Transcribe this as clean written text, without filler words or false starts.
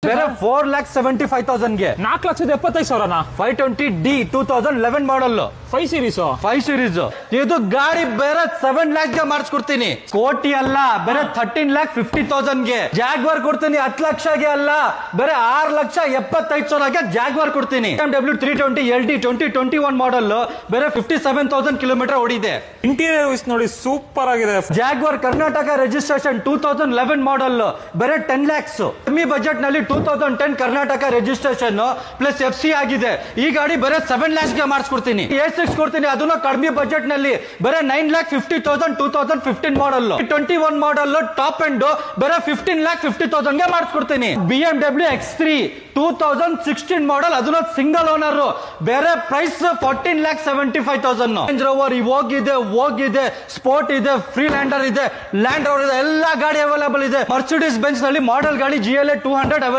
ಬೇರೆ 4,75,000 ಗೆ 4,75,000 520D 2011 ಮಾಡಲ್ 5 series 5 series ಇದು ಗಾಡಿ ಬೇರೆ 7 lakh ಗೆ ಮಾಡಿಸ್ಕೊಡ್ತೀನಿ. ಕೋಟಿ ಅಲ್ಲ, ಬೇರೆ 13,50,000 ಗೆ ಜಾಗ್ವಾರ್ ಕೊಡ್ತೀನಿ. 10 ಲಕ್ಷಗೆ ಅಲ್ಲ, ಬೇರೆ 6,75,000 ಜಾಗ್ವಾರ್ ಕೊಡ್ತೀನಿ. BMW 320 LD 2021 ಮಾಡಲ್ ಬೇರೆ 57,000 ಕಿಲೋಮೀಟರ್ ಓಡಿದೆ. ಇಂಟೀರಿಯರ್ ನೋಡಿ ಸೂಪರ್ ಆಗಿದೆ. ಜಾಗ್ವಾರ್ ಕರ್ನಾಟಕ ರಿಜಿಸ್ಟ್ರೇಷನ್ 2011 ಮಾಡಲ್ ಬೇರೆ 10 lakhs. ಕಮ್ಮಿ ಬಜೆಟ್ ನಲ್ಲಿ 2010 ಕರ್ನಾಟಕ ರಿಜಿಸ್ಟ್ರೇಷನ್ ಪ್ಲಸ್ FC ಆಗಿದೆ. ಈ ಗಾಡಿ ಬೇರೆ 7 lakhs ಗೆ ಮಾಡಿಸ್ಕೊಡ್ತೀನಿ. A6 ಕೊಡ್ತೀನಿ, ಅದನ್ನ ಕಡಿಮೆ ಬಜೆಟ್ ನಲ್ಲಿ ಬೇರೆ 9,50,000 2015 ಮಾಡಲ್ 21 ಮಾಡಲ್ ಟಾಪ್ ಎಂಡ್ ಬೇರೆ 15,50,000 ಗೆ ಮಾಡಿಸ್ಕೊಡ್ತೀನಿ. BMW X3 2016 ಮಾಡಲ್ ಅದನ್ನ ಸಿಂಗಲ್ ಓನರ್ ಬೇರೆ ಪ್ರೈಸ್ 14,75,000. ರೇಂಜ್ ರೋವರ್ ಹೋಗಿದೆ, ಸ್ಪೋರ್ಟ್ ಇದೆ, ಫ್ರೀಲ್ಯಾಂಡರ್ ಇದೆ, ಲ್ಯಾಂಡ್ ರೋವರ್ ಇದೆ, ಎಲ್ಲಾ ಗಾಡಿ ಅವೈಲೇಬಲ್ ಇದೆ. ಮರ್ಸಿಡೀಸ್ ಬೆಂಚ್ ನಲ್ಲಿ ಮಾಡೆಲ್ ಗಾಡಿ GLA 200